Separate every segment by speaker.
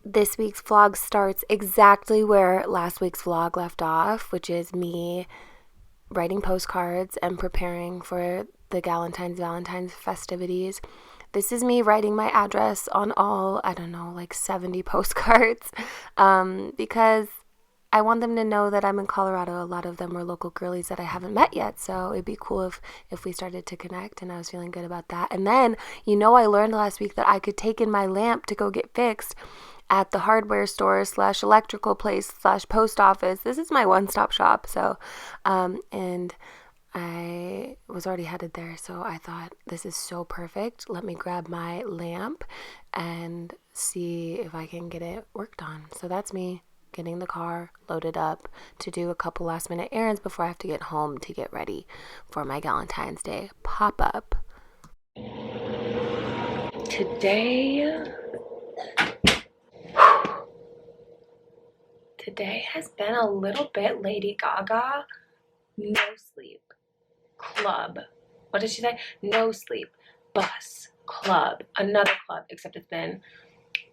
Speaker 1: This week's vlog starts exactly where last week's vlog left off, which is me writing postcards and preparing for the Galentines Valentine's festivities. This is me writing my address on all, I don't know, like 70 postcards, because I want them to know that I'm in Colorado. A lot of them are local girlies that I haven't met yet, so it'd be cool if we started to connect, and I was feeling good about that. And then, I learned last week that I could take in my lamp to go get fixed at the hardware store / electrical place / post office. This is my one-stop shop. So, and I was already headed there. So I thought, this is so perfect. Let me grab my lamp and see if I can get it worked on. So that's me getting the car loaded up to do a couple last minute errands before I have to get home to get ready for my Galentine's Day pop-up. Today has been a little bit Lady Gaga. No sleep. Club. What did she say? No sleep. Bus. Club. Another club, except it's been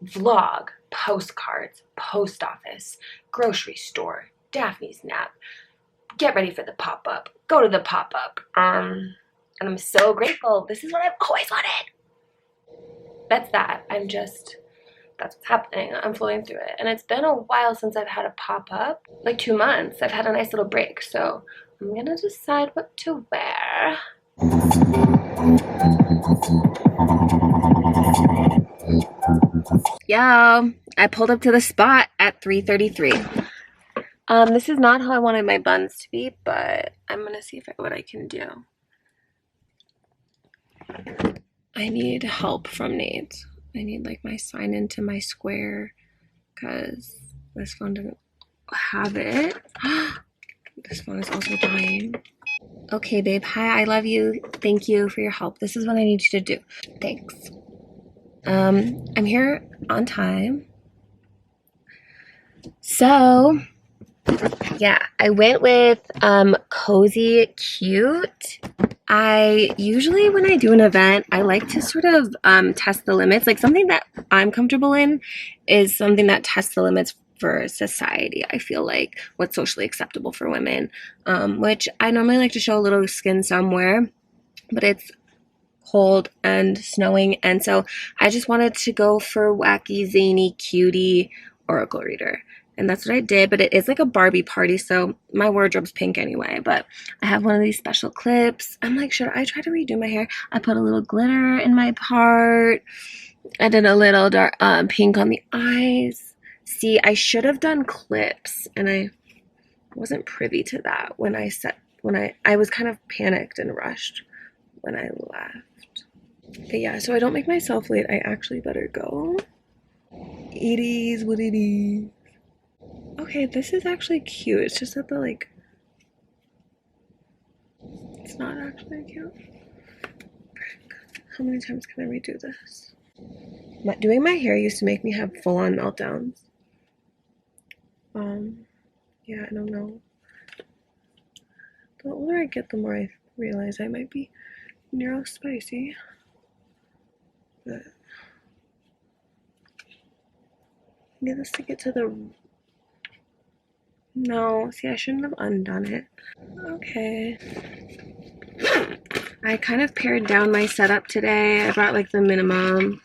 Speaker 1: vlog, postcards, post office, grocery store, Daphne's nap. Get ready for the pop-up. Go to the pop-up. And I'm so grateful. This is what I've always wanted. That's that. That's what's happening. I'm flowing through it. And it's been a while since I've had a pop-up, like 2 months. I've had a nice little break. So I'm gonna decide what to wear. Yo, I pulled up to the spot at 3:33. This is not how I wanted my buns to be, but I'm gonna see what I can do. I need help from Nate. I need like my sign into my square because this phone doesn't have it. This phone is also dying. Okay, babe. Hi, I love you. Thank you for your help. This is what I need you to do. Thanks. I'm here on time. So, yeah, I went with Cozy Cute. I usually, when I do an event, I like to sort of test the limits. Like, something that I'm comfortable in is something that tests the limits for society. I feel like what's socially acceptable for women, which I normally like to show a little skin somewhere, but it's cold and snowing, and so I just wanted to go for wacky, zany, cutie oracle reader. And that's what I did, but it is like a Barbie party, so my wardrobe's pink anyway. But I have one of these special clips. I'm like, should I try to redo my hair? I put a little glitter in my part. I did a little dark pink on the eyes. See, I should have done clips, and I wasn't privy to that when I was kind of panicked and rushed when I left. But yeah, so I don't make myself late. I actually better go. It is what it is. Okay, this is actually cute. It's just that it's not actually cute. How many times can I redo this? Doing my hair used to make me have full-on meltdowns. Yeah, I don't know. The older I get, the more I realize I might be neurospicy. But needless to get to the... No, see, I shouldn't have undone it. Okay. I kind of pared down my setup today. I brought like the minimum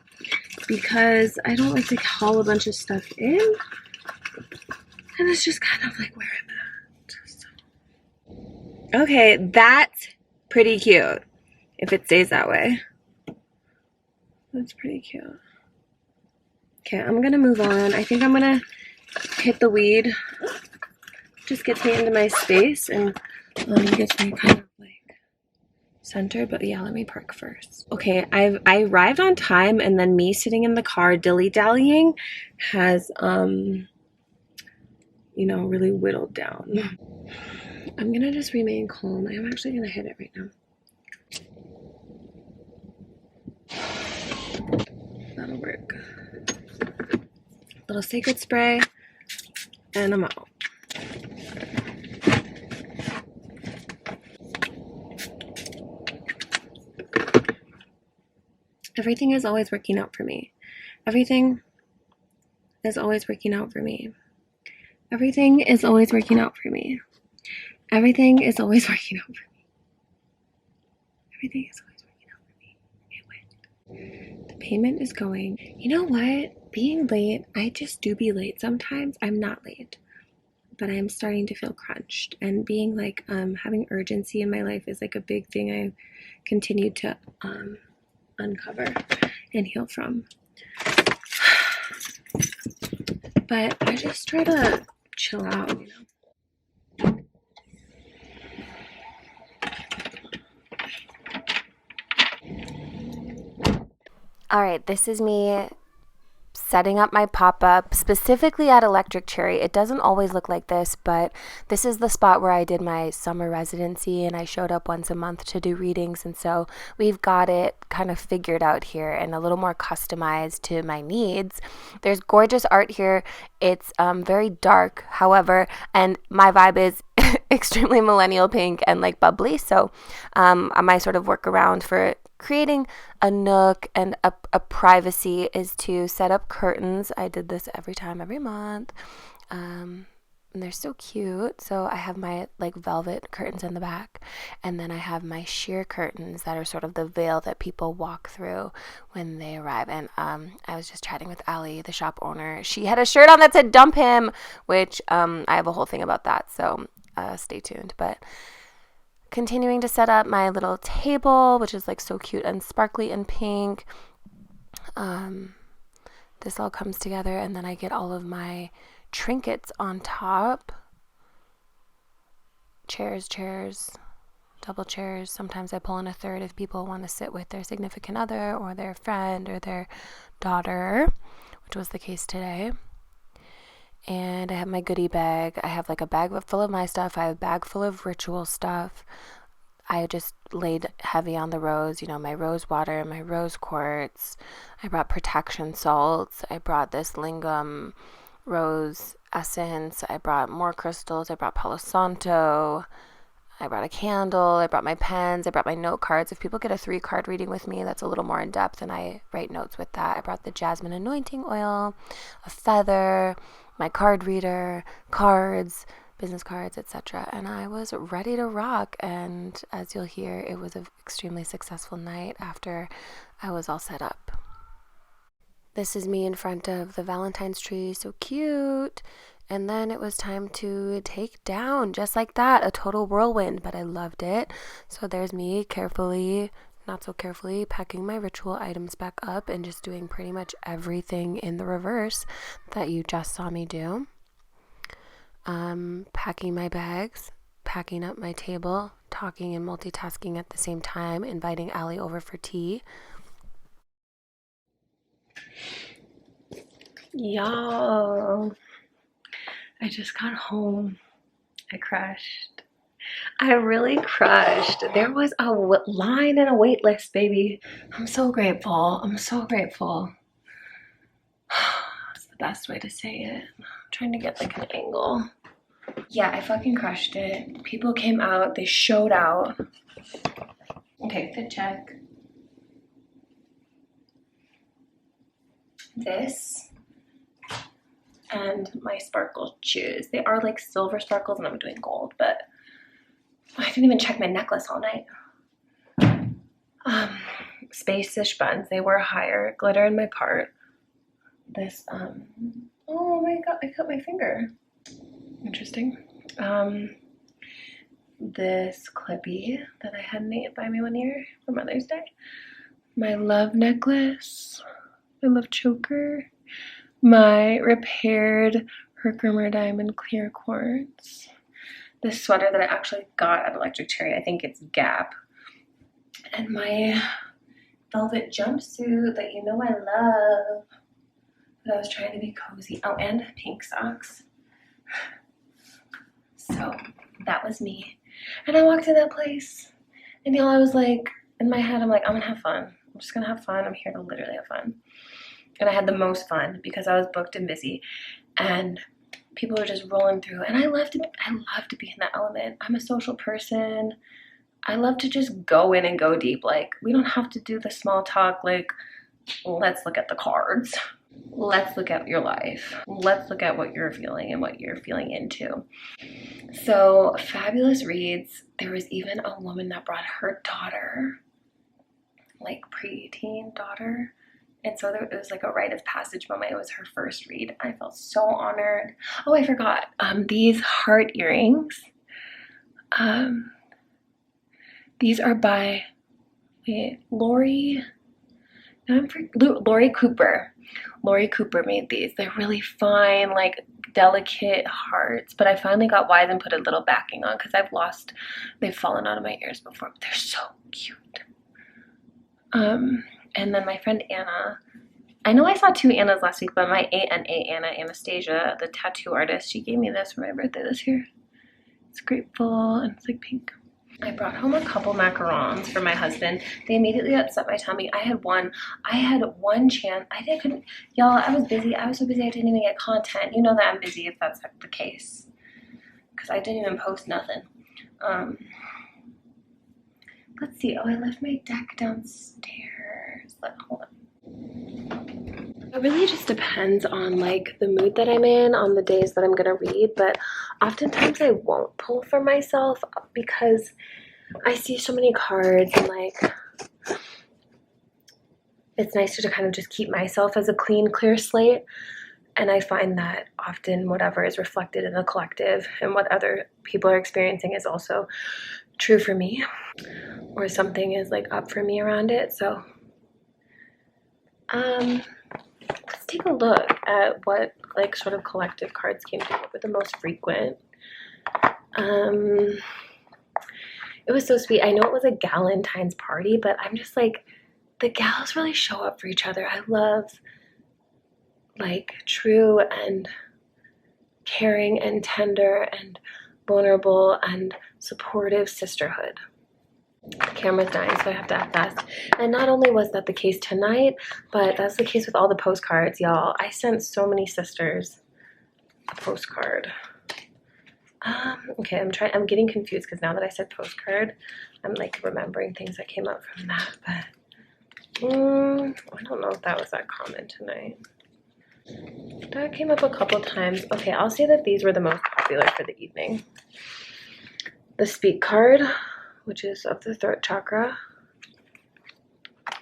Speaker 1: because I don't like to haul a bunch of stuff in. And it's just kind of like where I'm at. So. Okay, that's pretty cute. If it stays that way. That's pretty cute. Okay, I'm gonna move on. I think I'm gonna hit the weed. Just gets me into my space and gets me kind of like centered. But yeah, let me park first. Okay, I arrived on time, and then me sitting in the car dilly-dallying has really whittled down. I'm gonna just remain calm. I'm actually gonna hit it right now. That'll work. Little sacred spray, and I'm out. Everything is always working out for me. Everything is always working out for me. Everything is always working out for me. Everything is always working out for me. Everything is always working out for me. Okay, wait. The payment is going. You know what? Being late, I just do be late sometimes. I'm not late, but I'm starting to feel crunched. And being like, having urgency in my life is like a big thing I continue to uncover and heal from. But I just try to chill out, you know. All right, this is me setting up my pop-up specifically at Electric Cherry. It doesn't always look like this, but this is the spot where I did my summer residency and I showed up once a month to do readings, and so we've got it kind of figured out here and a little more customized to my needs. There's gorgeous art here. It's very dark, however, and my vibe is extremely millennial pink and like bubbly, so my sort of workaround for creating a nook and a privacy is to set up curtains. I did this every month, and they're so cute. So I have my like velvet curtains in the back, and then I have my sheer curtains that are sort of the veil that people walk through when they arrive. And I was just chatting with Allie, the shop owner. She had a shirt on that said "Dump Him," which I have a whole thing about that, so stay tuned. But continuing to set up my little table, which is like so cute and sparkly and pink. This all comes together, and then I get all of my trinkets on top. Chairs, double chairs. Sometimes I pull in a third if people want to sit with their significant other or their friend or their daughter, which was the case today. And I have my goodie bag. I have like a bag full of my stuff. I have a bag full of ritual stuff. I just laid heavy on the rose, you know, my rose water, my rose quartz. I brought protection salts. I brought this lingam rose essence. I brought more crystals. I brought Palo Santo. I brought a candle. I brought my pens. I brought my note cards. If people get a 3-card reading with me, that's a little more in depth, and I write notes with that. I brought the jasmine anointing oil, a feather, my card reader, cards, business cards, etc. And I was ready to rock. And as you'll hear, it was an extremely successful night after I was all set up. This is me in front of the Valentine's tree, so cute. And then it was time to take down, just like that, a total whirlwind, but I loved it. So there's me carefully, not so carefully, packing my ritual items back up and just doing pretty much everything in the reverse that you just saw me do. Packing my bags, packing up my table, talking and multitasking at the same time, inviting Allie over for tea. Y'all, I just got home. I crushed. I really crushed. There was a line and a wait list, baby. I'm so grateful. I'm so grateful. That's the best way to say it. I'm trying to get like an angle. Yeah, I fucking crushed it. People came out. They showed out. Okay, fit check. This and my sparkle shoes. They are like silver sparkles and I'm doing gold, but I didn't even check my necklace all night. Space-ish buns. They were higher. Glitter in my part. This, oh my god, I cut my finger. Interesting. This clippy that I had Nate buy me one year for Mother's Day. My love necklace. My love choker. My repaired Herkimer diamond clear quartz. This sweater that I actually got at Electric Cherry. I think it's Gap. And my velvet jumpsuit that you know I love. But I was trying to be cozy. Oh, and pink socks. So that was me. And I walked in that place. And y'all, I was like, in my head, I'm like, I'm gonna have fun. I'm just gonna have fun. I'm here to literally have fun. And I had the most fun because I was booked and busy. And people were just rolling through. And I love to be in that element. I'm a social person. I love to just go in and go deep. Like, we don't have to do the small talk, like, let's look at the cards. let's look at your life. Let's look at what you're feeling and what you're feeling into. So fabulous reads. There was even a woman that brought her daughter, like preteen daughter. And so it was like a rite of passage moment. It was her first read. I felt so honored. Oh, I forgot. These heart earrings. These are by Lori Cooper. Lori Cooper made these. They're really fine, like delicate hearts. But I finally got wise and put a little backing on because they've fallen out of my ears before. But they're so cute. And then my friend Anna, I know I saw 2 Annas last week, but my ANA Anna, Anastasia, the tattoo artist, she gave me this for my birthday this year. It's grateful and it's like pink. I brought home a couple macarons for my husband. They immediately upset my tummy. I had one chance. Y'all, I was busy. I was so busy I didn't even get content. You know that I'm busy if that's the case. Because I didn't even post nothing. Let's see. Oh, I left my deck downstairs. Hold on. It really just depends on like the mood that I'm in on the days that I'm gonna read, but oftentimes I won't pull for myself because I see so many cards and like it's nicer to kind of just keep myself as a clean, clear slate. And I find that often whatever is reflected in the collective and what other people are experiencing is also true for me, or something is like up for me around it. So let's take a look at what like sort of collective cards came through. What were the most frequent? It was so sweet. I know it was a Galentines party, but I'm just like, the gals really show up for each other. I love like true and caring and tender and vulnerable and supportive sisterhood. The camera's dying, so I have to act fast. And not only was that the case tonight, but that's the case with all the postcards, y'all. I sent so many sisters a postcard. Okay, I'm getting confused because now that I said postcard, I'm like remembering things that came up from that, but I don't know if that was that common tonight. That came up a couple times. Okay, I'll say that these were the most popular for the evening. The Speak card, which is of the throat chakra.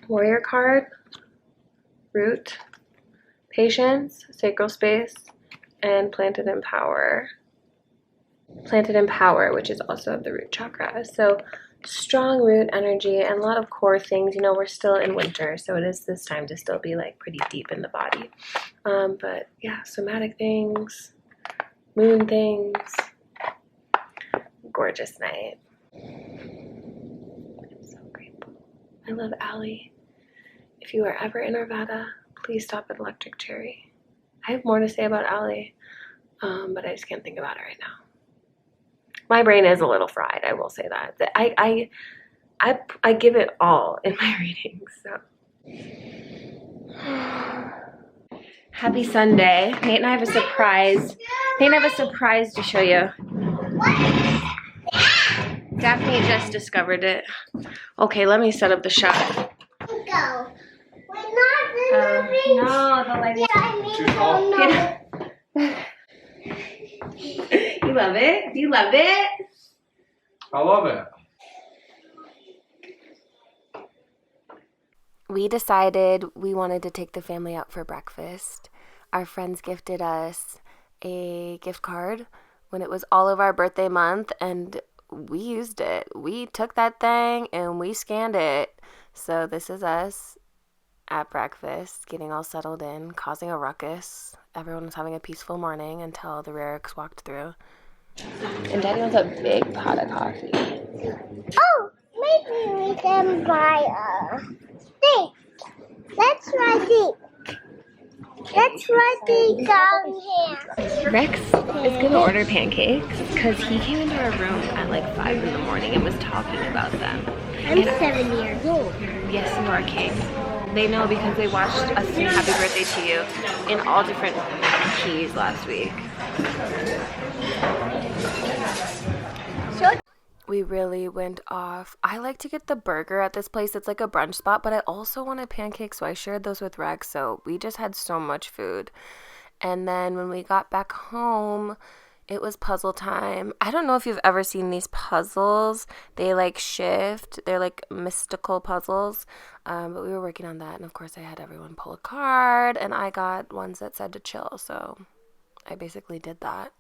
Speaker 1: Warrior card, Root, Patience, Sacral Space, and Planted in Power. Planted in Power, which is also of the root chakra. So strong root energy and a lot of core things. You know, we're still in winter, so it is this time to still be like pretty deep in the body. But yeah, somatic things, moon things. Gorgeous night. I'm so grateful. I love Allie. If you are ever in Arvada, please stop at Electric Cherry. I have more to say about Allie, but I just can't think about it right now. My brain is a little fried, I will say that. I give it all in my readings. So. Happy Sunday. Nate and I have a surprise. Nate and I have a surprise to show you. Daphne just discovered it. Okay, let me set up the shot.
Speaker 2: Go. We're not
Speaker 1: no, the light is... You love it? Do you love it?
Speaker 3: I love it.
Speaker 1: We decided we wanted to take the family out for breakfast. Our friends gifted us a gift card when it was all of our birthday month, and we used it. We took that thing and we scanned it. So this is us at breakfast, getting all settled in, causing a ruckus. Everyone was having a peaceful morning until the Raricks walked through. And Daddy wants a big pot of coffee.
Speaker 2: Oh, maybe we can buy a steak. Let's try it. Let's try it down here.
Speaker 1: Rex is going to order pancakes because he came into our room at like 5 in the morning and was talking about them.
Speaker 2: I'm 7 years old.
Speaker 1: Yes, you are, Kate. They know because they watched us sing Happy Birthday to You in all different keys last week. We really went off. I like to get the burger at this place. It's like a brunch spot, but I also wanted pancakes, so I shared those with Rex. So we just had so much food. And then when we got back home, it was puzzle time. I don't know if you've ever seen these puzzles. They like shift. They're like mystical puzzles. But we were working on that. And of course, I had everyone pull a card. And I got ones that said to chill. So I basically did that.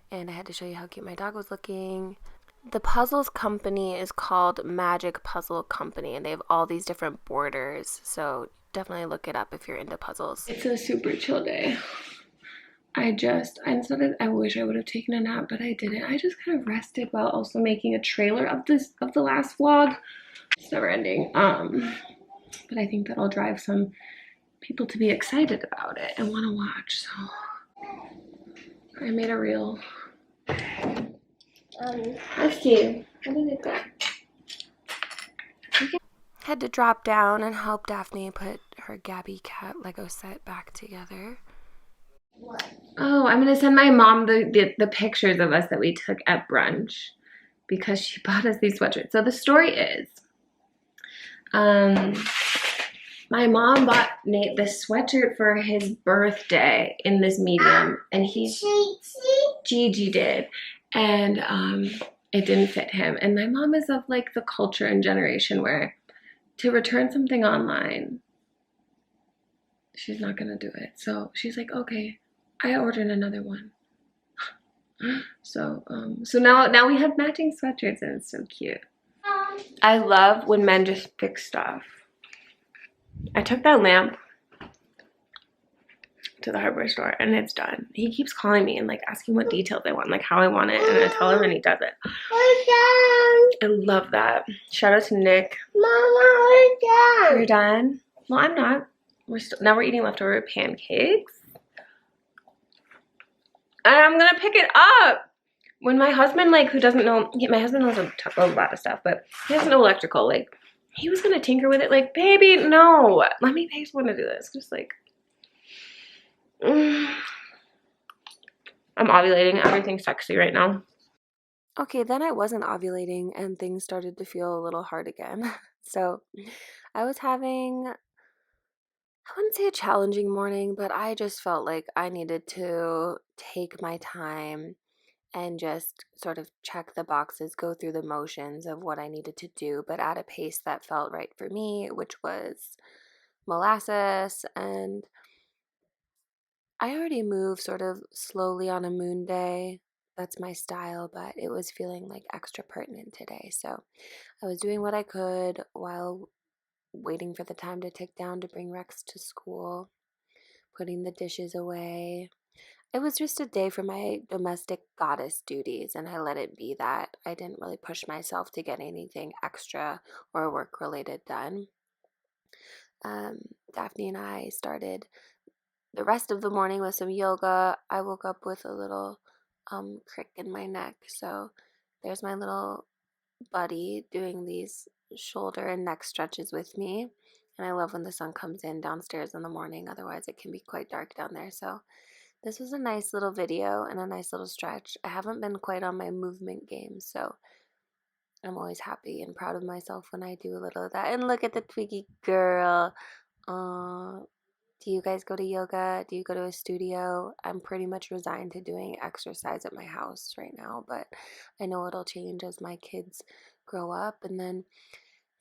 Speaker 1: And I had to show you how cute my dog was looking. The puzzles company is called Magic Puzzle Company, and they have all these different borders. So definitely look it up if you're into puzzles. It's a super chill day. I wish I would have taken a nap, but I didn't. I just kind of rested while also making a trailer of the last vlog. It's never ending. But I think that'll drive some people to be excited about it and want to watch. So I made a reel. Let's see. How did it go? Had to drop down and help Daphne put her Gabby cat Lego set back together. Oh, I'm gonna send my mom the pictures of us that we took at brunch because she bought us these sweatshirts. So the story is, my mom bought Nate this sweatshirt for his birthday in this medium, and Gigi did, and it didn't fit him. And my mom is of like the culture and generation where to return something online, she's not gonna do it. So she's like, okay, I ordered another one. So now we have matching sweatshirts and it's so cute. I love when men just fix stuff. I took that lamp to the hardware store and it's done. He keeps calling me and like asking what details I want, like how I want it, and I tell him and he does it. I love that. Shout out to Nick.
Speaker 2: Mama, we're done.
Speaker 1: You're done? Well, I'm not. Now we're eating leftover pancakes. And I'm gonna pick it up. When my husband, like, who doesn't know, my husband knows a lot of stuff, but he doesn't know electrical. Like, he was gonna tinker with it. Like, baby, no, let me pay someone to do this. Just like, I'm ovulating. Everything's sexy right now. Okay, then I wasn't ovulating and things started to feel a little hard again. So I was having, I wouldn't say a challenging morning, but I just felt like I needed to take my time and just sort of check the boxes, go through the motions of what I needed to do, but at a pace that felt right for me, which was molasses. And I already move sort of slowly on a moon day. That's my style, but it was feeling like extra pertinent today. So I was doing what I could while waiting for the time to tick down to bring Rex to school, putting the dishes away. It was just a day for my domestic goddess duties, and I let it be that. I didn't really push myself to get anything extra or work related done. Daphne and I started the rest of the morning with some yoga. I woke up with a little crick in my neck, so there's my little buddy doing these shoulder and neck stretches with me. And I love when the sun comes in downstairs in the morning, otherwise it can be quite dark down there. So this was a nice little video and a nice little stretch. I haven't been quite on my movement game, so I'm always happy and proud of myself when I do a little of that. And look at the Twiggy girl. Do you guys go to yoga? Do you go to a studio? I'm pretty much resigned to doing exercise at my house right now, but I know it'll change as my kids grow up. And then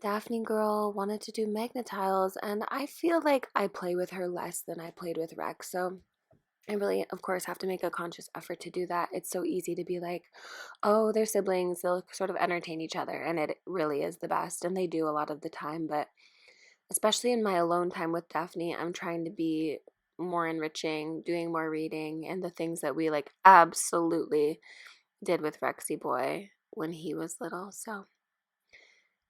Speaker 1: Daphne girl wanted to do magnetiles, and I feel like I play with her less than I played with Rex. So I really, of course, have to make a conscious effort to do that. It's so easy to be like, oh, they're siblings, they'll sort of entertain each other, and it really is the best, and they do a lot of the time. But especially in my alone time with Daphne, I'm trying to be more enriching, doing more reading, and the things that we like absolutely did with Rexy boy when he was little. So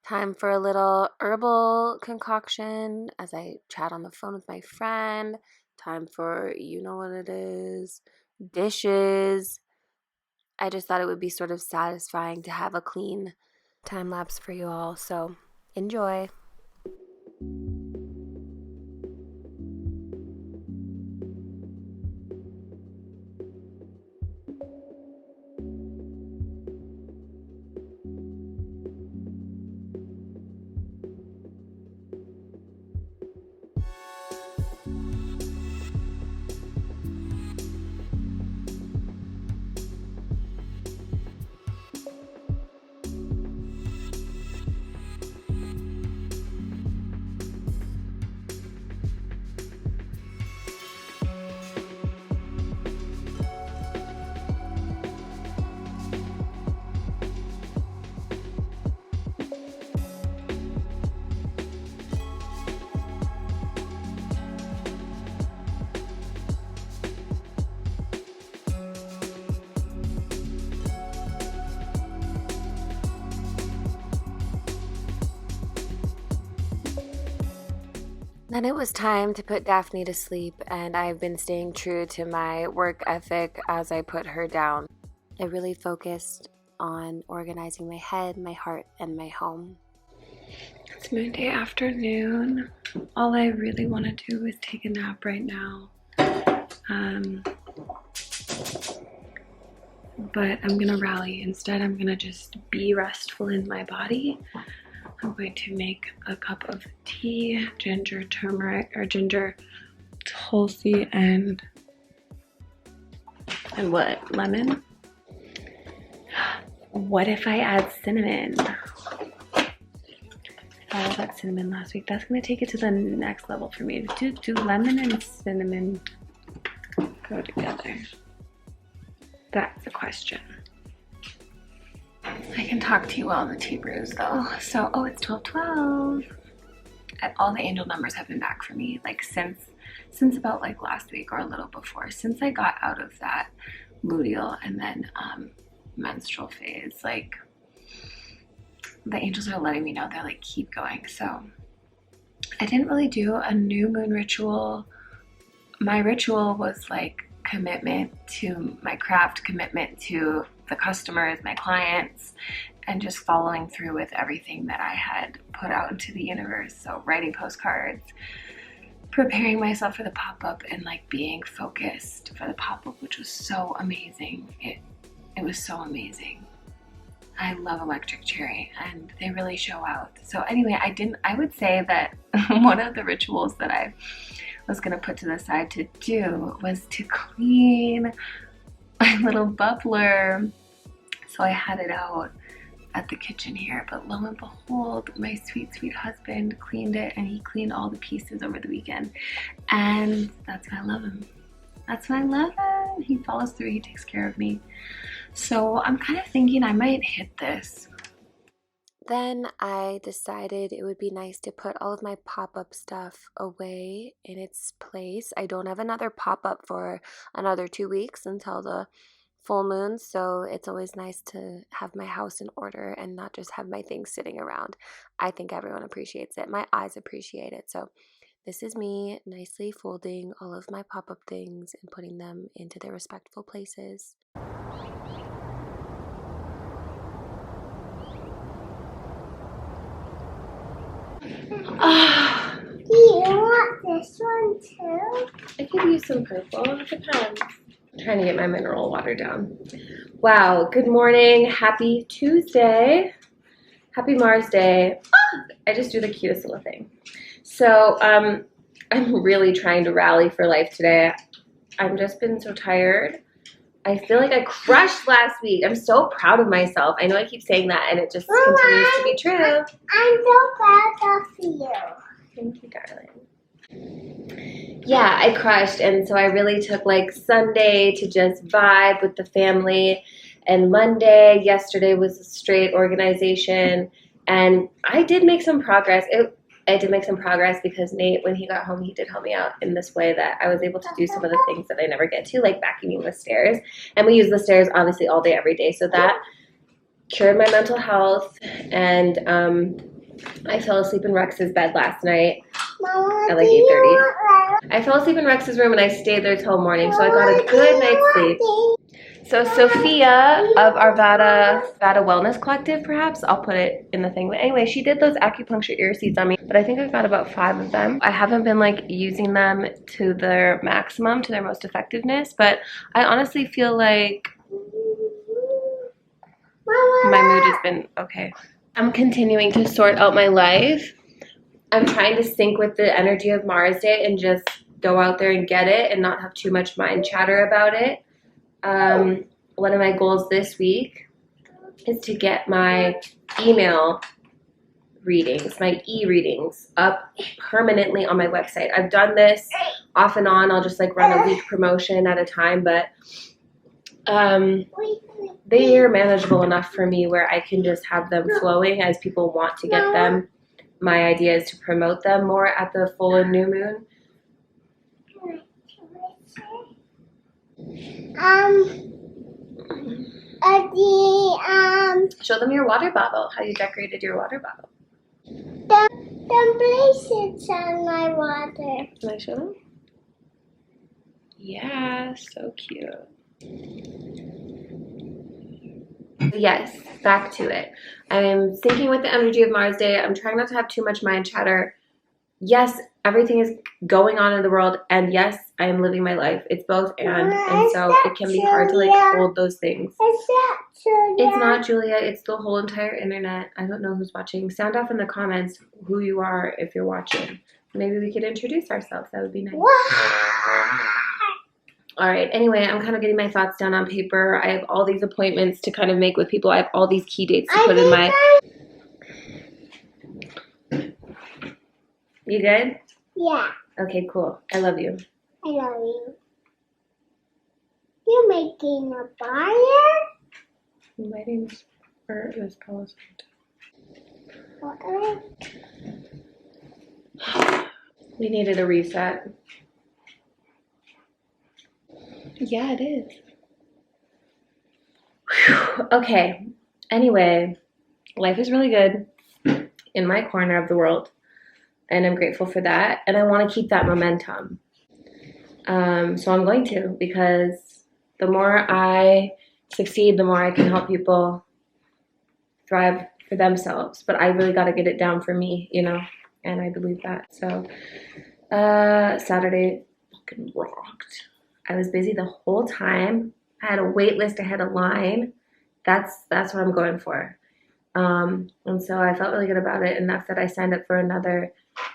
Speaker 1: time for a little herbal concoction as I chat on the phone with my friend. Time for, you know what it is, dishes. I just thought it would be sort of satisfying to have a clean time lapse for you all. So enjoy. Then it was time to put Daphne to sleep, and I've been staying true to my work ethic as I put her down. I really focused on organizing my head, my heart, and my home. It's Monday afternoon. All I really want to do is take a nap right now. But I'm gonna rally. Instead, I'm gonna just be restful in my body. I'm going to make a cup of tea, ginger, turmeric, or ginger, tulsi, and what? Lemon? What if I add cinnamon? I love that cinnamon last week. That's gonna take it to the next level for me. Do lemon and cinnamon go together? That's the question. I can talk to you while the tea brews though. So, oh, it's 12:12. All the angel numbers have been back for me, like since about like last week or a little before, since I got out of that luteal and then menstrual phase. Like, the angels are letting me know, they're like, keep going. So I didn't really do a new moon ritual. My ritual was like commitment to my craft, commitment to the customers, my clients, and just following through with everything that I had put out into the universe. So writing postcards, preparing myself for the pop-up, and like being focused for the pop-up, which was so amazing. It was so amazing. I love Electric Cherry and they really show out. So anyway, I would say that one of the rituals that I was gonna put to the side to do was to clean my little bubbler. So I had it out at the kitchen here, but lo and behold, my sweet, sweet husband cleaned it, and he cleaned all the pieces over the weekend. And that's why I love him. That's why I love him. He follows through, he takes care of me. So I'm kind of thinking I might hit this. Then I decided it would be nice to put all of my pop-up stuff away in its place. I don't have another pop-up for another 2 weeks until the full moon, so it's always nice to have my house in order and not just have my things sitting around. I think everyone appreciates it. My eyes appreciate it. So this is me nicely folding all of my pop-up things and putting them into their respectful places.
Speaker 2: Do you want this one too?
Speaker 1: I could use some purple. It depends. I'm trying to get my mineral water down. Wow. Good morning. Happy Tuesday. Happy Mars Day. I just do the cutest little thing. So I'm really trying to rally for life today. I've just been so tired. I feel like I crushed last week. I'm so proud of myself. I know I keep saying that, and it just continues to be true.
Speaker 2: I'm so proud of you.
Speaker 1: Thank you, darling. Yeah, I crushed, and so I really took like Sunday to just vibe with the family, and Monday, yesterday was a straight organization, and I did make some progress. I did make some progress because Nate, when he got home, he did help me out in this way that I was able to do some of the things that I never get to, like vacuuming the stairs. And we use the stairs obviously all day, every day. So that cured my mental health. And I fell asleep in Rex's bed last night at like 8:30. I fell asleep in Rex's room and I stayed there till morning. So I got a good night's sleep. So Sophia of our Vada Wellness Collective, perhaps, I'll put it in the thing. But anyway, she did those acupuncture ear seeds on me, but I think I got about 5 of them. I haven't been like using them to their maximum, to their most effectiveness, but I honestly feel like my mood has been okay. I'm continuing to sort out my life. I'm trying to sync with the energy of Mars Day and just go out there and get it and not have too much mind chatter about it. One of my goals this week is to get my email readings, my e-readings up permanently on my website. I've done this off and on. I'll just like run a week promotion at a time, but they are manageable enough for me where I can just have them flowing as people want to get them. My idea is to promote them more at the full and new moon. Show them your water bottle, how you decorated your water bottle.
Speaker 2: the bracelets on my water.
Speaker 1: Can I show them? Yeah, so cute. Yes, back to it. I'm syncing with the energy of Mars Day. I'm trying not to have too much mind chatter. Yes, everything is going on in the world, and yes, I am living my life. It's both and so it can be hard to like hold those things.
Speaker 2: Is that Julia?
Speaker 1: It's not Julia, it's the whole entire internet. I don't know who's watching. Sound off in the comments who you are if you're watching. Maybe we could introduce ourselves. That would be nice. All right, anyway, I'm kind of getting my thoughts down on paper. I have all these appointments to kind of make with people. I have all these key dates to put in my... You good?
Speaker 2: Yeah,
Speaker 1: Okay, cool. I love you.
Speaker 2: I love you. You're making a fire?
Speaker 1: I'm waiting for this policy.
Speaker 2: What?
Speaker 1: We needed a reset. Yeah, it is. Whew. Okay. Anyway, life is really good in my corner of the world, and I'm grateful for that. And I want to keep that momentum. So I'm going to, because the more I succeed, the more I can help people thrive for themselves. But I really got to get it down for me, you know, and I believe that. So Saturday fucking rocked. I was busy the whole time. I had a wait list, I had a line. That's what I'm going for. And so I felt really good about it. Enough that I signed up for another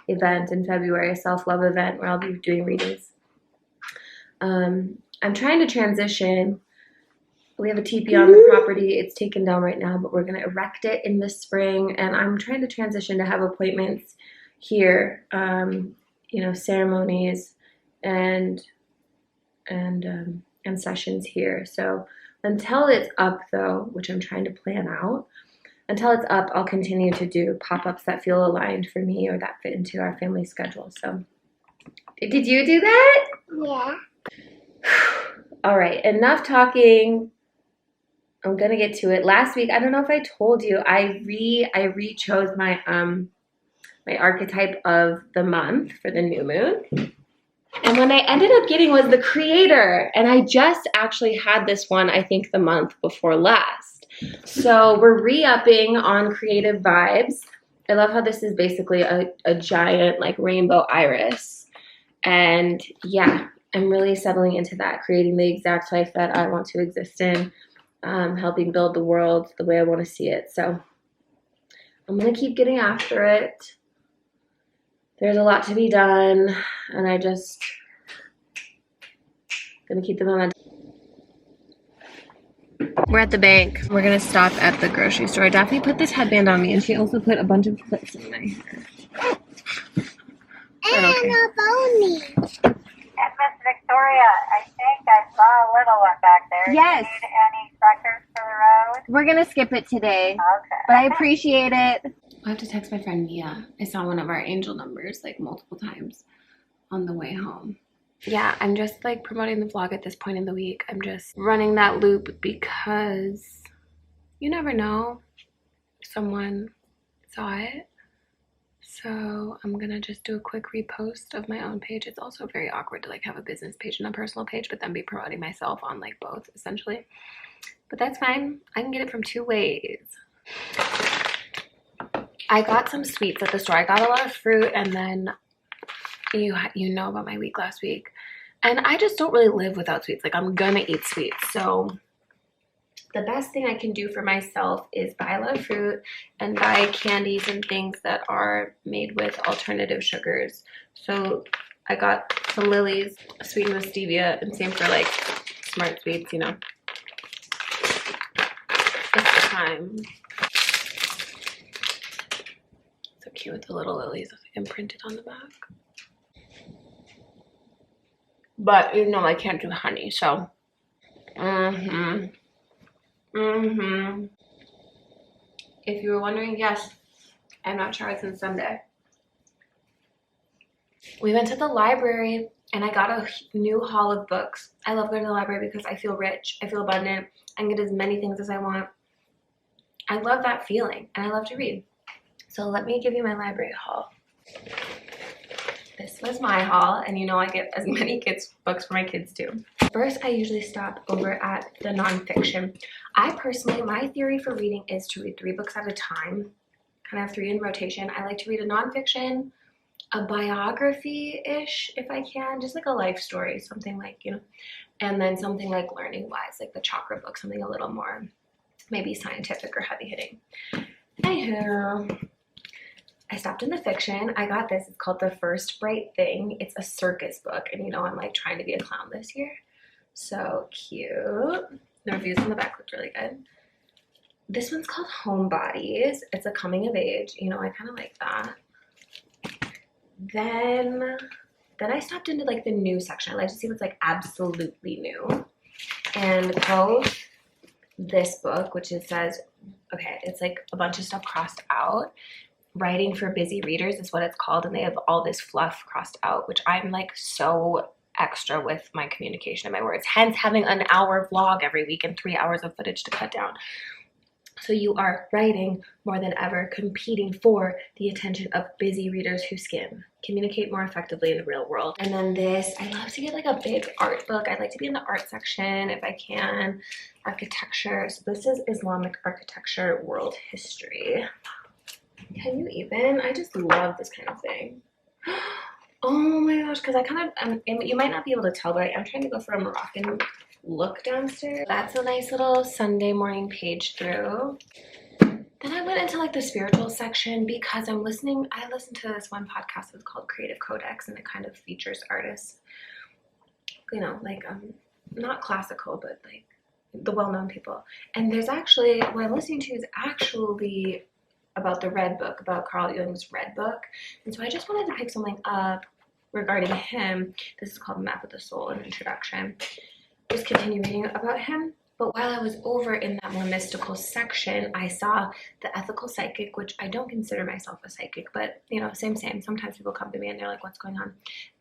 Speaker 1: event in February, a self-love event where I'll be doing readings. I'm trying to transition. We have a teepee on the property. It's taken down right now, but we're going to erect it in the spring. And I'm trying to transition to have appointments here, you know, ceremonies and sessions here. So until it's up though, which I'm trying to plan out, until it's up, I'll continue to do pop-ups that feel aligned for me or that fit into our family schedule. So did you do that?
Speaker 2: Yeah.
Speaker 1: All right, enough talking. I'm gonna get to it. Last week, I don't know if I told you, I re-chose my my archetype of the month for the new moon. And what I ended up getting was the creator. And I just actually had this one, I think, the month before last. So we're re-upping on creative vibes. I love how this is basically a giant like rainbow iris. And yeah, I'm really settling into that, creating the exact life that I want to exist in, helping build the world the way I want to see it. So I'm going to keep getting after it. There's a lot to be done, and I just gonna keep the momentum. We're at the bank. We're gonna stop at the grocery store. Daphne put this headband on me, and she also put a bunch of clips in my hair.
Speaker 2: And a pony.
Speaker 4: And Miss Victoria, I think I saw a little one back there.
Speaker 1: Yes.
Speaker 4: Do you need any crackers for the road?
Speaker 1: We're gonna skip it today,
Speaker 4: Okay.
Speaker 1: but I appreciate it. I have to text my friend Mia. I saw one of our angel numbers like multiple times on the way home. Yeah, I'm just like promoting the vlog at this point in the week. I'm just running that loop because you never know if someone saw it. So I'm gonna just do a quick repost of my own page. It's also very awkward to like have a business page and a personal page, but then be promoting myself on like both essentially. But that's fine. I can get it from two ways. I got some sweets at the store. I got a lot of fruit, and then you know about my week last week. And I just don't really live without sweets. Like, I'm gonna eat sweets. So the best thing I can do for myself is buy a lot of fruit and buy candies and things that are made with alternative sugars. So I got some Lily's sweetened with stevia, and same for like Smart Sweets, you know. It's time. So cute with the little lilies imprinted on the back. But you know I can't do honey, so If you were wondering, yes, I'm not sure since Sunday. We went to the library and I got a new haul of books. I love going to the library because I feel rich, I feel abundant, I can get as many things as I want. I love that feeling and I love to read. So let me give you my library haul. This was my haul, and you know I get as many kids books for my kids too. First, I usually stop over at the nonfiction. I personally, my theory for reading is to read 3 books at a time, kind of 3 in rotation. I like to read a nonfiction, a biography-ish if I can, just like a life story, something like, you know, and then something like learning-wise, like the chakra book, something a little more maybe scientific or heavy-hitting. Anywho, I stopped in the fiction. I got this. It's called The First Bright Thing. It's a circus book, and you know I'm like trying to be a clown this year. So cute. The reviews on the back looked really good. This one's called Homebodies. It's a coming of age. You know, I kind of like that. Then I stopped into like the new section. I like to see what's like absolutely new. And both this book, which it says, okay, it's like a bunch of stuff crossed out. Writing for Busy Readers is what it's called, and they have all this fluff crossed out, which I'm like so extra with my communication and my words, hence having an hour vlog every week and 3 hours of footage to cut down. So you are writing more than ever, competing for the attention of busy readers who skim, communicate more effectively in the real world. And then this, I love to get like a big art book. I like to be in the art section if I can. Architecture. So this is Islamic architecture, world history. Can you even? I just love this kind of thing. Oh my gosh, because I kind of, you might not be able to tell, but I am trying to go for a Moroccan look downstairs. That's a nice little Sunday morning page through. Then I went into like the spiritual section because I listened to this one podcast that's called Creative Codex, and it kind of features artists, you know, like not classical, but like the well-known people. And there's actually, what I'm listening to is actually about the Red Book, about Carl Jung's Red Book. And so I just wanted to pick something up regarding him. This is called Map of the Soul, an introduction. Just continue reading about him. But while I was over in that more mystical section, I saw The Ethical Psychic, which I don't consider myself a psychic, but you know, same. Sometimes people come to me and they're like, what's going on?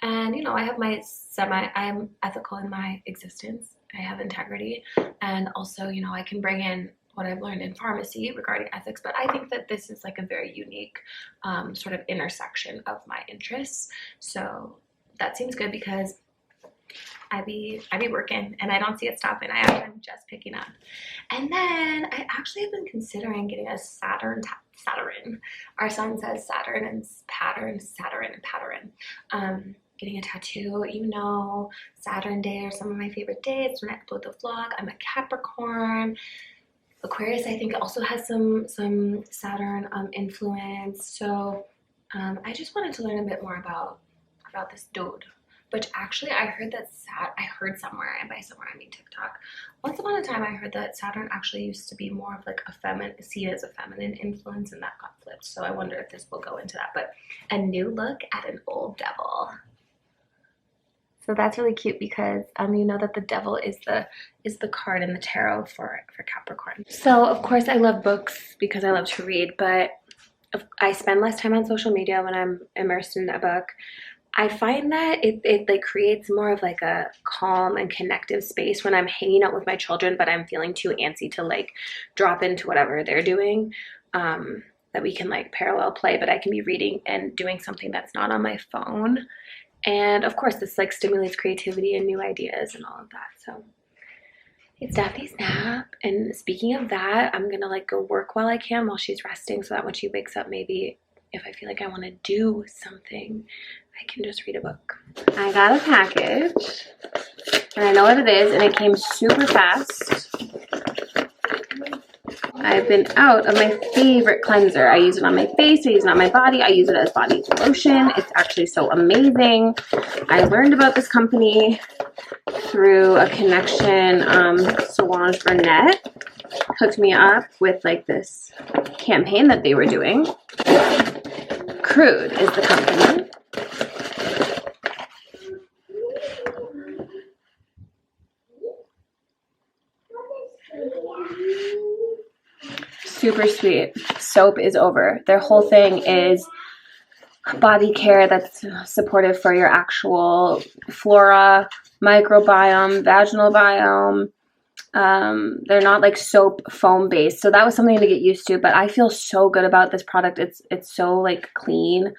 Speaker 1: And you know, I have I am ethical in my existence. I have integrity. And also, you know, I can bring in what I've learned in pharmacy regarding ethics, but I think that this is like a very unique sort of intersection of my interests. So that seems good because I be working and I don't see it stopping. I'm just picking up. And then I actually have been considering getting a Saturn. Our son says Saturn and pattern, Saturn and pattern. Getting a tattoo, you know, Saturn Day are some of my favorite days. When I upload the vlog, I'm a Capricorn. Aquarius, I think, also has some Saturn influence. So I just wanted to learn a bit more about this dude. Which actually, I heard somewhere, and by somewhere I mean TikTok. Once upon a time, I heard that Saturn actually used to be more of like seen as a feminine influence, and that got flipped. So I wonder if this will go into that. But a new look at an old devil. So that's really cute because you know that the devil is the card in the tarot for Capricorn. So of course I love books because I love to read, but I spend less time on social media when I'm immersed in a book. I find that it like creates more of like a calm and connective space when I'm hanging out with my children, but I'm feeling too antsy to like drop into whatever they're doing. That we can like parallel play, but I can be reading and doing something that's not on my phone. And of course, this like stimulates creativity and new ideas and all of that. So it's Daphne's nap. And speaking of that, I'm gonna like go work while I can while she's resting, so that when she wakes up, maybe if I feel like I want to do something, I can just read a book. I got a package, and I know what it is, and it came super fast. I've been out of my favorite cleanser. I use it on my face, I use it on my body, I use it as body lotion. It's actually so amazing. I learned about this company through a connection. Solange Burnett hooked me up with like this campaign that they were doing. Crude is the company. Super sweet. Soap is over. Their whole thing is body care that's supportive for your actual flora, microbiome, vaginal biome. They're not like soap foam based, so that was something to get used to, but I feel so good about this product. It's so like clean.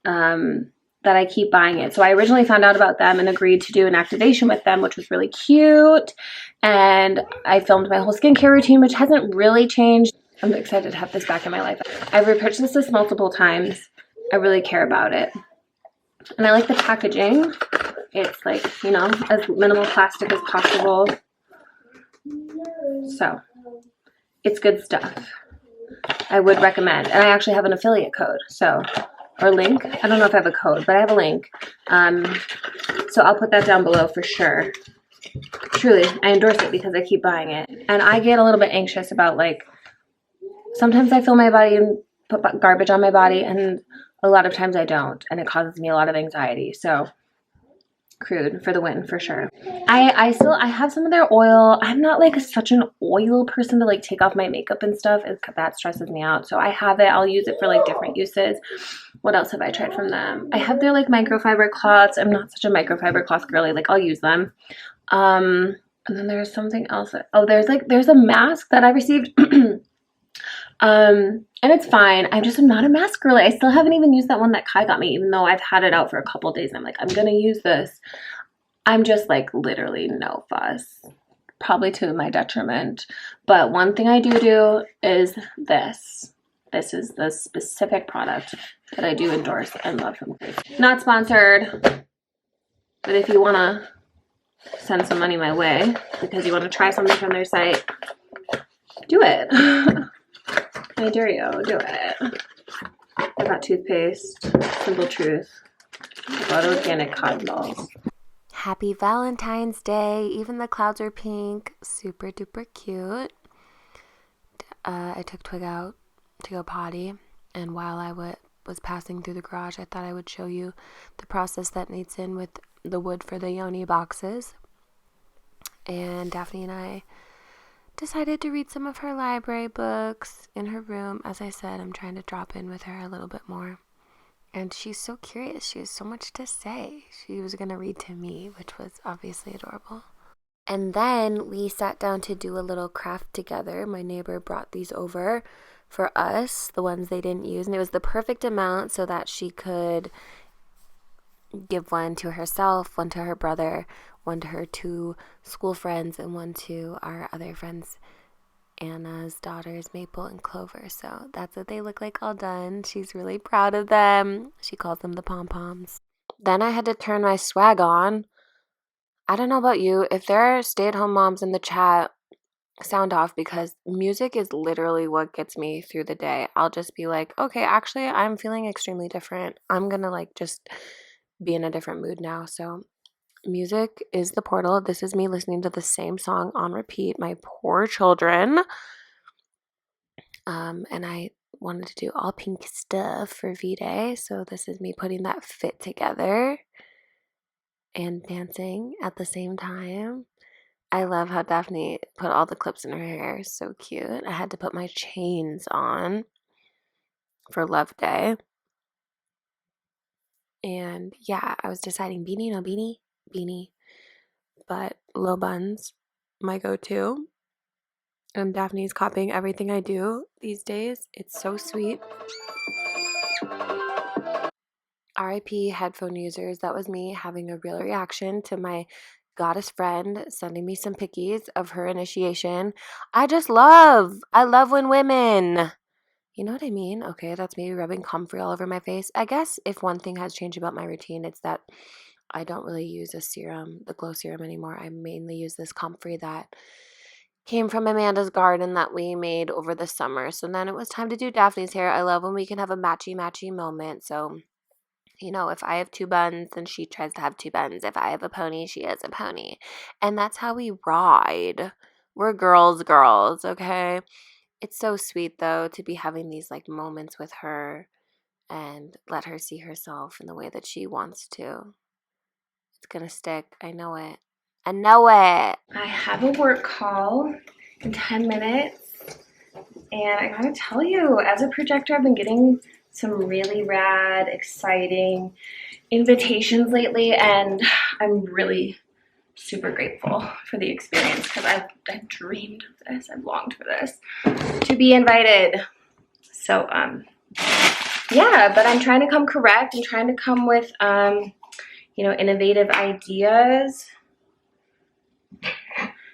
Speaker 1: that I keep buying it. So I originally found out about them and agreed to do an activation with them, which was really cute. And I filmed my whole skincare routine, which hasn't really changed. I'm excited to have this back in my life. I've repurchased this multiple times. I really care about it. And I like the packaging. It's like, you know, as minimal plastic as possible. So it's good stuff. I would recommend. And I actually have an affiliate code, so, or link. I don't know if I have a code, but I have a link. So I'll put that down below for sure. Truly, I endorse it because I keep buying it. And I get a little bit anxious about, like, sometimes I feel my body and put garbage on my body, and a lot of times I don't, and it causes me a lot of anxiety. So Crude for the win for sure. I have some of their oil. I'm not like such an oil person to like take off my makeup and stuff. That stresses me out. So I have it. I'll use it for like different uses. What else have I tried from them? I have their like microfiber cloths. I'm not such a microfiber cloth girly. Like I'll use them. And then there's something else. Oh, there's a mask that I received. And it's fine. I'm not a mask girly. I still haven't even used that one that Kai got me, even though I've had it out for a couple days. And I'm like, I'm gonna use this. I'm just like literally no fuss, probably to my detriment. But one thing I do is this. This is the specific product that I do endorse and love from Grace. Not sponsored, but if you wanna send some money my way because you want to try something from their site, do it. I dare you, do it. I got toothpaste, Simple Truth. I got organic cotton balls. Happy Valentine's Day. Even the clouds are pink. Super duper cute. I took Twig out to go potty, and while I was passing through the garage, I thought I would show you the process that needs in with the wood for the Yoni boxes. And Daphne and I decided to read some of her library books in her room. As I said, I'm trying to drop in with her a little bit more. And she's so curious. She has so much to say. She was going to read to me, which was obviously adorable. And then we sat down to do a little craft together. My neighbor brought these over for us, the ones they didn't use. And it was the perfect amount so that she could give one to herself, one to her brother, one to her two school friends, and one to our other friends, Anna's daughters, Maple and Clover. So that's what they look like all done. She's really proud of them. She calls them the pom-poms. Then I had to turn my swag on. I don't know about you. If there are stay-at-home moms in the chat, sound off, because music is literally what gets me through the day. I'll just be like, okay, actually, I'm feeling extremely different. I'm gonna like just be in a different mood now. So music is the portal. This is me listening to the same song on repeat. My poor children. And I wanted to do all pink stuff for V-Day. So this is me putting that fit together and dancing at the same time. I love how Daphne put all the clips in her hair. So cute. I had to put my chains on for Love Day. And yeah, I was deciding beanie, no beanie, beanie. But low buns, my go-to. And Daphne's copying everything I do these days. It's so sweet. RIP headphone users. That was me having a real reaction to my goddess friend sending me some pickies of her initiation. I love when women, you know what I mean? Okay, that's maybe rubbing comfrey all over my face. I guess if one thing has changed about my routine, it's that I don't really use a serum, the glow serum anymore. I mainly use this comfrey that came from Amanda's garden that we made over the summer. So then it was time to do Daphne's hair. I love when we can have a matchy moment. So, you know, if I have two buns, then she tries to have two buns. If I have a pony, she has a pony. And that's how we ride. We're girls, okay? It's so sweet, though, to be having these, like, moments with her and let her see herself in the way that she wants to. It's gonna stick. I know it. I know it. I have a work call in 10 minutes. And I gotta tell you, as a projector, I've been getting some really rad, exciting invitations lately. And I'm really super grateful for the experience because I've dreamed of this. I've longed for this, to be invited. So, yeah, but I'm trying to come correct. I'm trying to come with, you know, innovative ideas.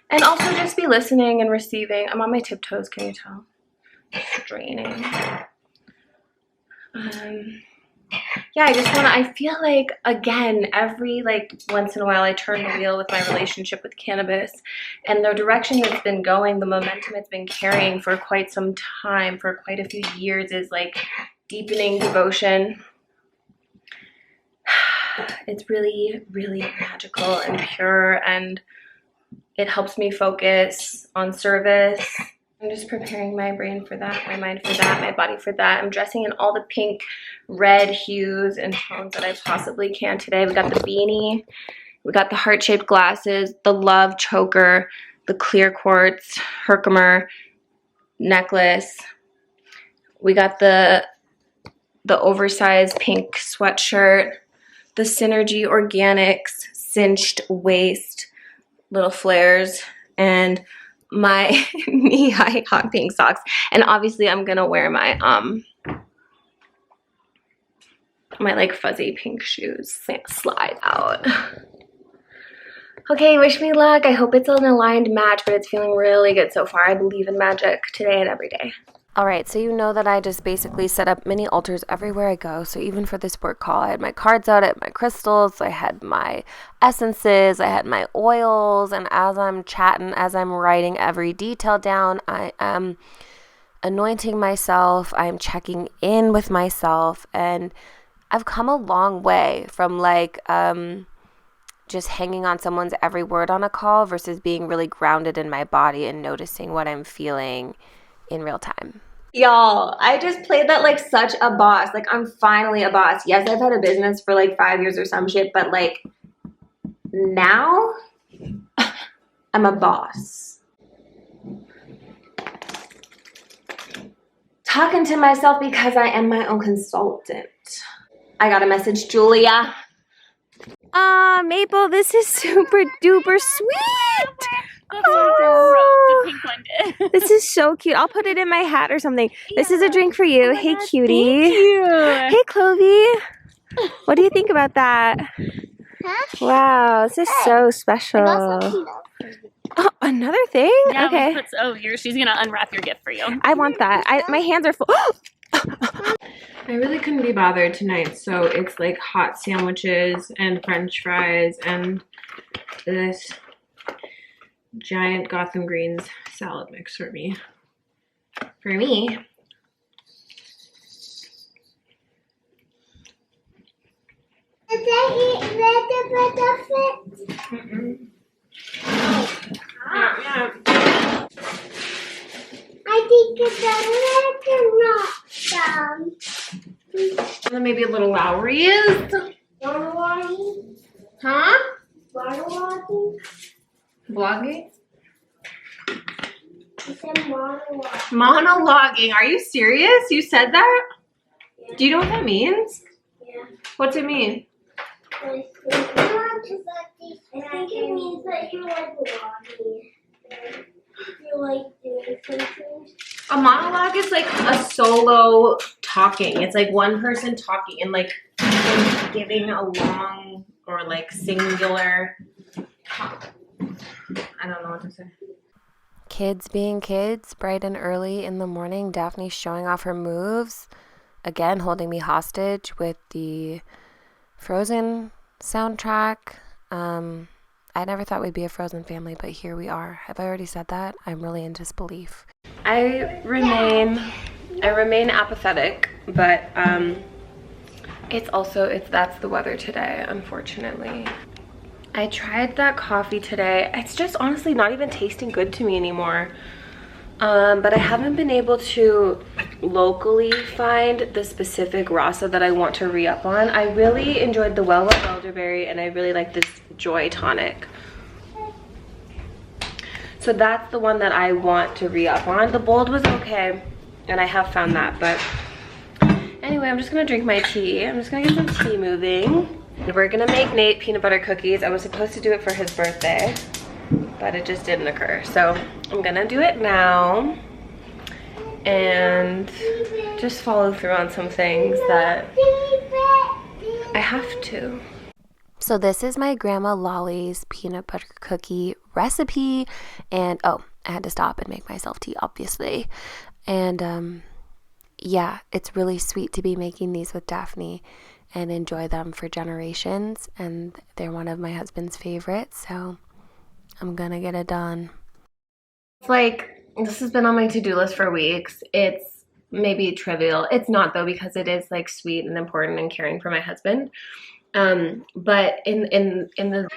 Speaker 1: And also just be listening and receiving. I'm on my tiptoes, can you tell? Straining. Yeah, I just want to, I feel like, again, every like once in a while I turn the wheel with my relationship with cannabis, and the direction it's been going, the momentum it's been carrying for quite some time, for quite a few years, is like deepening devotion. It's really, really magical and pure, and it helps me focus on service. I'm just preparing my brain for that, my mind for that, my body for that. I'm dressing in all the pink, red hues and tones that I possibly can today. We got the beanie, we got the heart-shaped glasses, the love choker, the clear quartz Herkimer necklace. We got the oversized pink sweatshirt, the Synergy Organics cinched waist, little flares, and my knee-high hot pink socks. And obviously I'm gonna wear my my like fuzzy pink shoes. Slide out. Okay, wish me luck. I hope it's an aligned match, but it's feeling really good so far. I believe in magic today and every day. All right, so you know that I just basically set up mini altars everywhere I go. So even for this work call, I had my cards out, I had my crystals, I had my essences, I had my oils, and as I'm chatting, as I'm writing every detail down, I am anointing myself, I'm checking in with myself, and I've come a long way from like just hanging on someone's every word on a call versus being really grounded in my body and noticing what I'm feeling in real time. Y'all, I just played that like such a boss. Like, I'm finally a boss. Yes, I've had a business for like 5 years or some shit, but like now I'm a boss. Talking to myself because I am my own consultant. I got a message, Julia. Maple, this is super duper sweet. Oh, this is so cute. I'll put it in my hat or something. Yeah. This is a drink for you. Oh, hey, God, cutie. Thank you. Hey, Clovey. What do you think about that? Huh? Wow, this is so special. Oh, another thing?
Speaker 5: Yeah,
Speaker 1: okay.
Speaker 5: She's gonna unwrap your gift for you.
Speaker 1: I want that. My hands are full. I really couldn't be bothered tonight, so it's like hot sandwiches and French fries and this giant Gotham Greens salad mix for me. For me.
Speaker 2: Did they eat red of it?
Speaker 1: Mm-mm.
Speaker 2: Yeah. I think it's a red or not.
Speaker 1: And then maybe a little Lowry's.
Speaker 2: Waterlogging?
Speaker 1: Huh?
Speaker 2: Waterlogging?
Speaker 1: Vlogging?
Speaker 2: You said monologuing.
Speaker 1: Monologuing. Are you serious? You said that? Yeah. Do you know what that means?
Speaker 2: Yeah.
Speaker 1: What's it mean?
Speaker 2: I think it means that you like vlogging. You like doing something.
Speaker 1: A monologue is like a solo talking. It's like one person talking and like giving a long or like singular talk. I don't know what to say. Kids being kids, bright and early in the morning, Daphne showing off her moves. Again, holding me hostage with the Frozen soundtrack. I never thought we'd be a Frozen family, but here we are. Have I already said that? I'm really in disbelief. I remain apathetic, but that's the weather today, unfortunately. I tried that coffee today. It's just honestly not even tasting good to me anymore. But I haven't been able to locally find the specific rasa that I want to re-up on. I really enjoyed the Well Well Elderberry, and I really like this Joy Tonic. So that's the one that I want to re-up on. The Bold was okay, and I have found that, but anyway, I'm just gonna drink my tea. I'm just gonna get some tea moving. We're gonna make Nate peanut butter cookies. I was supposed to do it for his birthday, but it just didn't occur. So I'm gonna do it now. and just follow through on some things that I have to. So this is my Grandma Lolly's peanut butter cookie recipe, and oh, I had to stop and make myself tea, obviously. And yeah, it's really sweet to be making these with Daphne and enjoy them for generations, and they're one of my husband's favorites, so I'm gonna get it done. It's like, this has been on my to-do list for weeks. It's maybe trivial. It's not though, because it is like sweet and important and caring for my husband. But in the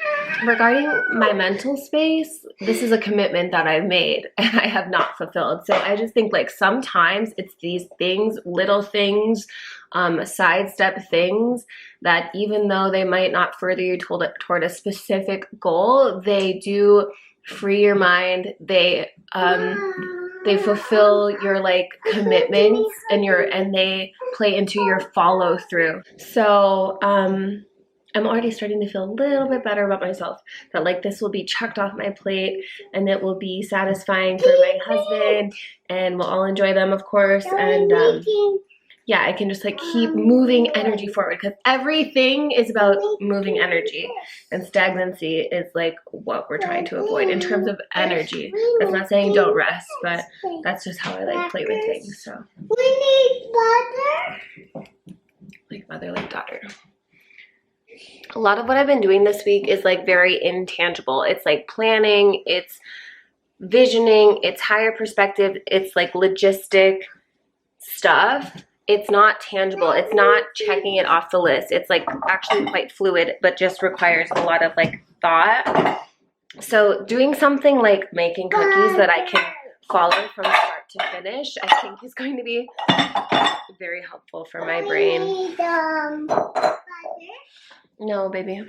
Speaker 1: regarding my mental space, this is a commitment that I've made and I have not fulfilled. So I just think like sometimes it's these things, little things, sidestep things that even though they might not further you toward a specific goal, they do free your mind. They fulfill your like commitments and they play into your follow through. So I'm already starting to feel a little bit better about myself, that like this will be checked off my plate and it will be satisfying for my husband and we'll all enjoy them, of course. And yeah, I can just like keep moving energy forward, because everything is about moving energy, and stagnancy is like what we're trying to avoid in terms of energy. That's not saying don't rest, but that's just how I like play with things. So
Speaker 2: We need butter.
Speaker 1: like mother, like daughter. A lot of what I've been doing this week is like very intangible. It's like planning, it's visioning, it's higher perspective, it's like logistic stuff. It's not tangible. It's not checking it off the list. It's like actually quite fluid, but just requires a lot of like thought. So doing something like making cookies that I can follow from start to finish, I think is going to be very helpful for my brain.
Speaker 2: We need butter.
Speaker 1: No, baby.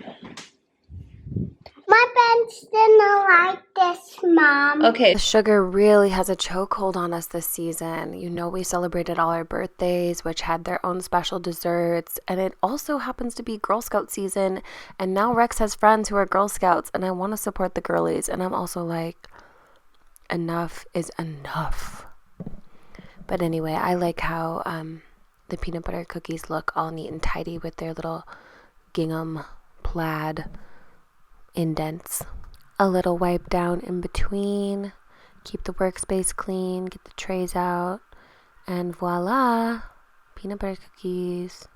Speaker 2: My parents didn't like this, Mom.
Speaker 1: Okay. Sugar really has a chokehold on us this season. You know, we celebrated all our birthdays, which had their own special desserts, and it also happens to be Girl Scout season, and now Rex has friends who are Girl Scouts, and I want to support the girlies, and I'm also like, enough is enough. But anyway, I like how the peanut butter cookies look all neat and tidy with their little gingham plaid indents. A little wipe down in between, keep the workspace clean, get the trays out, and voila, peanut butter cookies.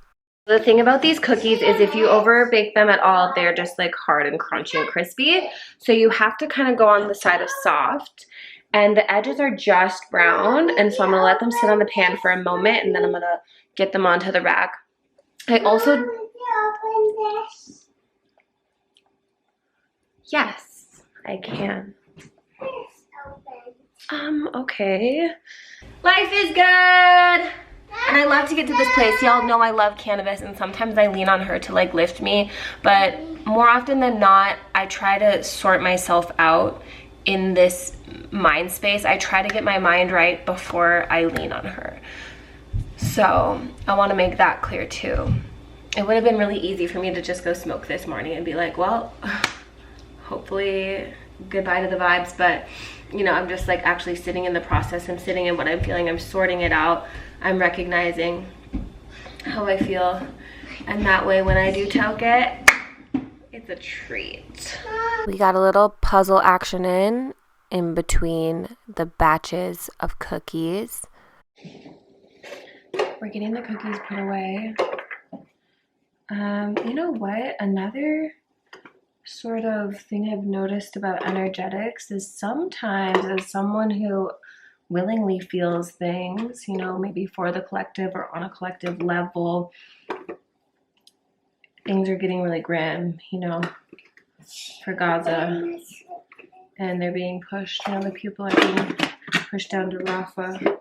Speaker 1: The thing about these cookies is if you over bake them at all, they're just like hard and crunchy and crispy. So you have to kind of go on the side of soft, and the edges are just brown. And so I'm gonna let them sit on the pan for a moment, and then I'm gonna get them onto the rack. I also
Speaker 2: Open this.
Speaker 1: Yes, I can.
Speaker 2: This open.
Speaker 1: Okay. Life is good! And I love to get to this place. Y'all know I love cannabis, and sometimes I lean on her to like lift me, but more often than not, I try to sort myself out in this mind space. I try to get my mind right before I lean on her. So I want to make that clear too. It would have been really easy for me to just go smoke this morning and be like, well, hopefully goodbye to the vibes, but you know, I'm just like actually sitting in the process. I'm sitting in what I'm feeling. I'm sorting it out. I'm recognizing how I feel, and that way when I do toke it, it's a treat. We got a little puzzle action in between the batches of cookies. We're getting the cookies put away. You know what? Another sort of thing I've noticed about energetics is sometimes as someone who willingly feels things, you know, maybe for the collective or on a collective level, things are getting really grim, you know, for Gaza, and they're being pushed, you know, the people are being pushed down to Rafah,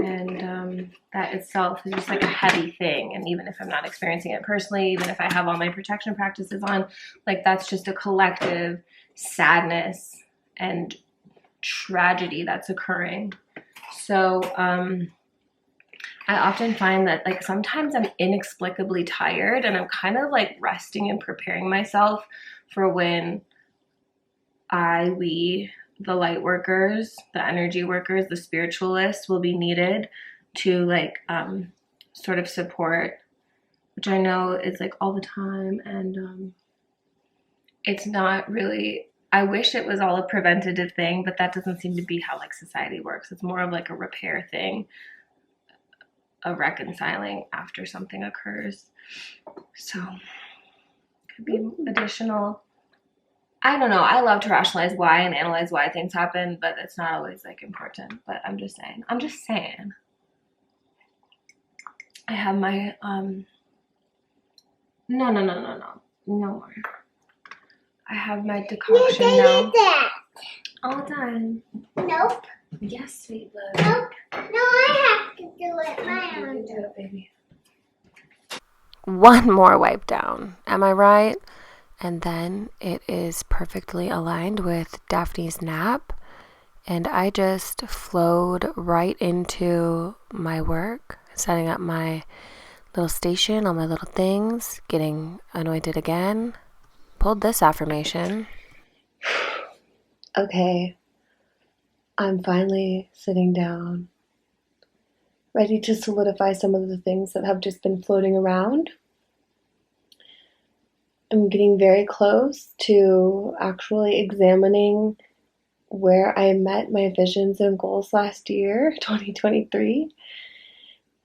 Speaker 1: and that itself is just like a heavy thing. And even if I'm not experiencing it personally, even if I have all my protection practices on, like that's just a collective sadness and tragedy that's occurring. So I often find that like sometimes I'm inexplicably tired, and I'm kind of like resting and preparing myself for when we the light workers, the energy workers, the spiritualists will be needed to like sort of support, which I know is like all the time, and it's not really. I wish it was all a preventative thing, but that doesn't seem to be how like society works. It's more of like a repair thing, a reconciling after something occurs. So could be additional. I don't know. I love to rationalize why and analyze why things happen, but it's not always like important. But I'm just saying. I have my no more. I have my decoction now.
Speaker 2: That.
Speaker 1: All done.
Speaker 2: Nope.
Speaker 1: Yes, sweet love.
Speaker 2: Nope. No, I have to do it my
Speaker 1: You
Speaker 2: own.
Speaker 1: can do it, baby. One more wipe down. Am I right? And then it is perfectly aligned with Daphne's nap. And I just flowed right into my work, setting up my little station, all my little things, getting anointed again. Pulled this affirmation. Okay, I'm finally sitting down, ready to solidify some of the things that have just been floating around. I'm getting very close to actually examining where I met my visions and goals last year, 2023,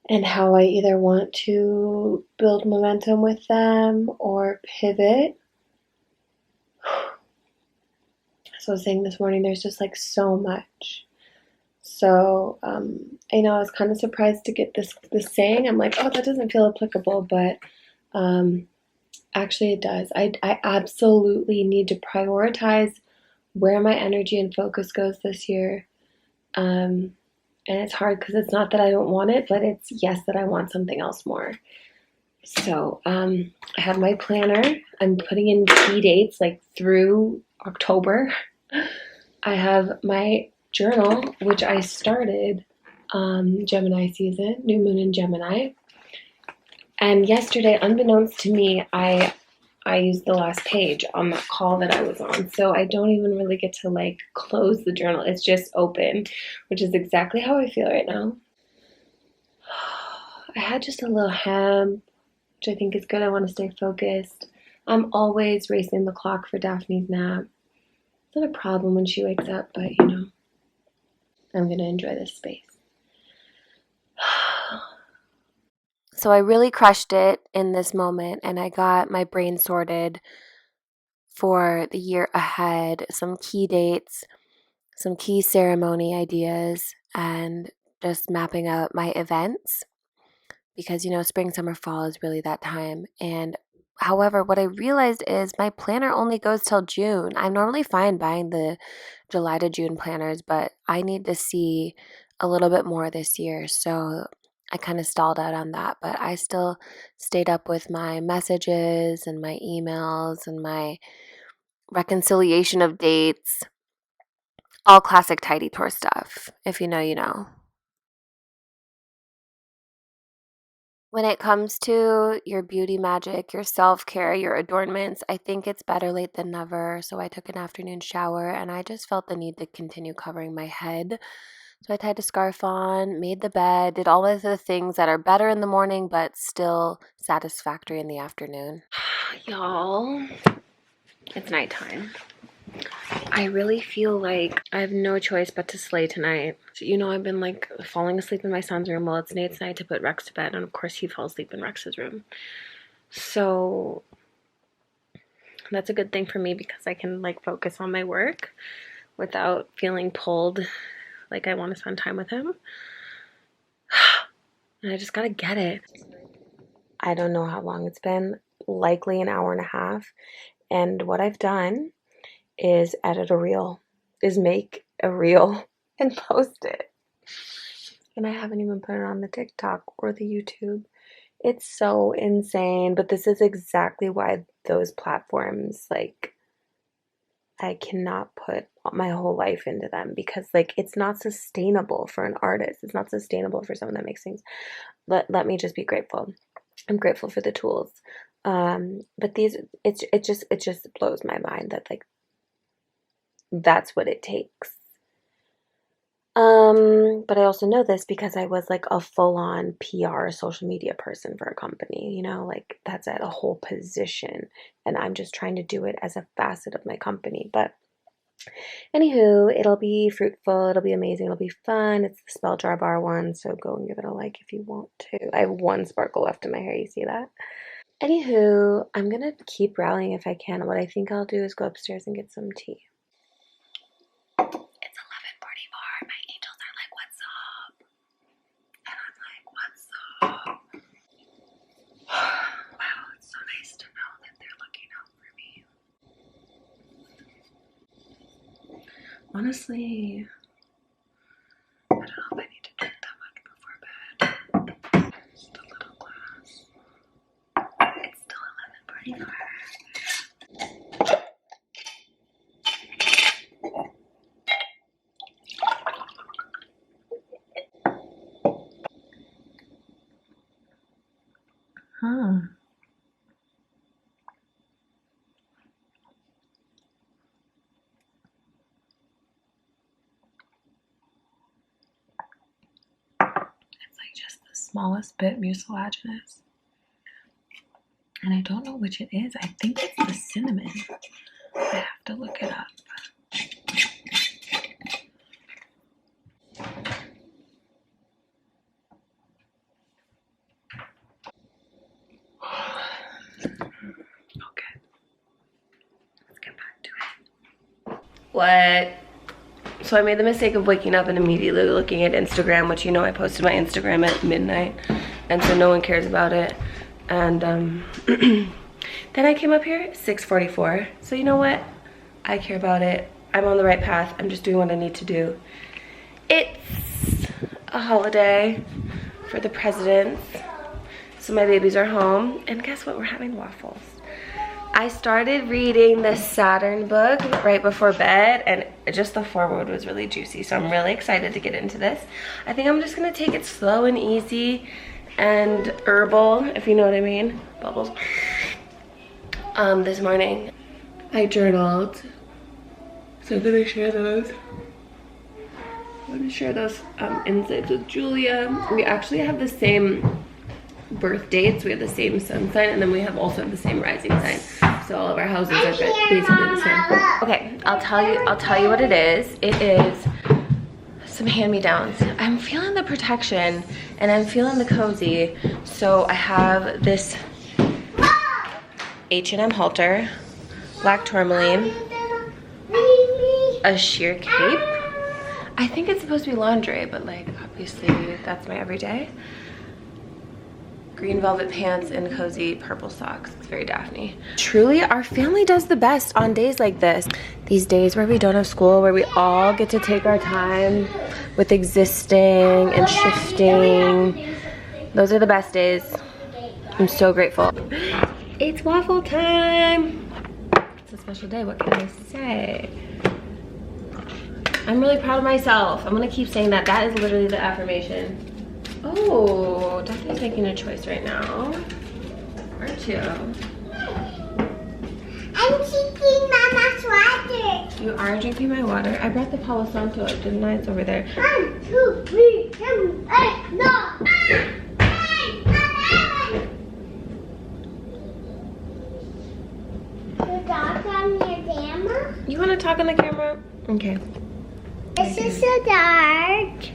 Speaker 1: and how I either want to build momentum with them or pivot. So I was saying this morning, there's just like so much. So I know I was kind of surprised to get this saying. I'm like, oh, that doesn't feel applicable, but actually it does. I absolutely need to prioritize where my energy and focus goes this year. And it's hard because it's not that I don't want it, but it's yes that I want something else more. So I have my planner. I'm putting in key dates like through October. I have my journal, which I started Gemini season, new moon in Gemini. And yesterday, unbeknownst to me, I used the last page on that call that I was on. So I don't even really get to like close the journal. It's just open, which is exactly how I feel right now. I had just a little hem, which I think is good. I want to stay focused. I'm always racing the clock for Daphne's nap. It's not a problem when she wakes up, but you know, I'm going to enjoy this space. So I really crushed it in this moment, and I got my brain sorted for the year ahead, some key dates, some key ceremony ideas, and just mapping out my events because, you know, spring, summer, fall is really that time. And however, what I realized is my planner only goes till June. I'm normally fine buying the July to June planners, but I need to see a little bit more this year. So I kind of stalled out on that, but I still stayed up with my messages and my emails and my reconciliation of dates. All classic tidy tour stuff. If you know, you know. When it comes to your beauty magic, your self-care, your adornments, I think it's better late than never. So I took an afternoon shower and I just felt the need to continue covering my head. So I tied a scarf on, made the bed, did all of the things that are better in the morning but still satisfactory in the afternoon. Y'all, it's nighttime. I really feel like I have no choice but to slay tonight. So, you know, I've been like falling asleep in my son's room while it's Nate's night to put Rex to bed, and of course he falls asleep in Rex's room. So that's a good thing for me because I can like focus on my work without feeling pulled like I want to spend time with him. And I just gotta get it. I don't know how long it's been, likely an hour and a half. And what I've done is edit a reel, is make a reel and post it. And I haven't even put it on the TikTok or the YouTube. It's so insane, but this is exactly why those platforms, like, I cannot put my whole life into them because, like, it's not sustainable for an artist. It's not sustainable for someone that makes things. Let me just be grateful. I'm grateful for the tools. But these, it just blows my mind that, like, that's what it takes. But I also know this because I was like a full-on PR social media person for a company, like that's at a whole position, and I'm just trying to do it as a facet of my company. But anywho, it'll be fruitful, it'll be amazing, it'll be fun. It's the Spell Jar Bar one, so go and give it a like if you want to. I have one sparkle left in my hair, you see that? Anywho, I'm gonna keep rallying if I can. What I think I'll do is go upstairs and get some tea. It's 11:44. My angels are like, what's up? And I'm like, what's up? Wow, it's so nice to know that they're looking out for me. Honestly, I don't know if I need to drink that much before bed. Just a little glass. It's still 11:44. Huh. It's like just the smallest bit mucilaginous. And I don't know which it is. I think it's the cinnamon. I have to look it up. Okay. Let's get back to it. What? So I made the mistake of waking up and immediately looking at Instagram, which I posted my Instagram at midnight, and so no one cares about it. And then I came up here at 6:44. So you know what? I care about it. I'm on the right path. I'm just doing what I need to do. It's a holiday for the presidents. So my babies are home. And guess what? We're having waffles. I started reading the Saturn book right before bed, and just the foreword was really juicy, so I'm really excited to get into this. I think I'm just gonna take it slow and easy and herbal, if you know what I mean. Bubbles. This morning I journaled, so I'm gonna share those. I'm gonna share those insights with Julia. We actually have the same birth dates, we have the same sun sign, and then we also have the same rising sign, so all of our houses are basically the same. Okay, I'll tell you what it is. It is some hand-me-downs. I'm feeling the protection and I'm feeling the cozy, so I have this H&M halter, black tourmaline, a sheer cape. I think it's supposed to be lingerie, but like obviously that's my everyday. Green velvet pants and cozy purple socks. It's very Daphne. Truly, our family does the best on days like this. These days where we don't have school, where we all get to take our time with existing and shifting. Those are the best days. I'm so grateful. It's waffle time. It's a special day, what can I say? I'm really proud of myself. I'm gonna keep saying that. That is literally the affirmation. Oh, Daphne's making a choice right now. Aren't you?
Speaker 2: I'm drinking Mama's water.
Speaker 1: You are drinking my water. I brought the Palo Santo, didn't I? It's over there.
Speaker 2: 1, 2, 3, 7, 8, no. The dog on your camera?
Speaker 1: You want to talk on the camera? Okay.
Speaker 2: It's just so dark.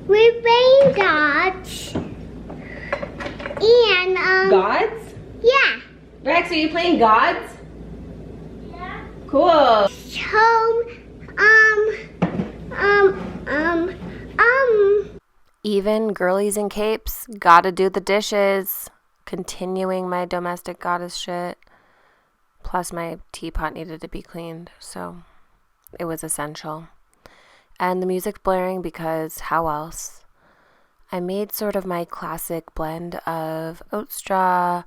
Speaker 2: We're playing dogs. And,
Speaker 1: Gods?
Speaker 2: yeah.
Speaker 1: Rex, are you playing gods?
Speaker 2: Yeah.
Speaker 1: Cool.
Speaker 2: So,
Speaker 1: Even girlies in capes, gotta do the dishes. Continuing my domestic goddess shit. Plus my teapot needed to be cleaned, so it was essential. And the music's blaring because how else? I made sort of my classic blend of oat straw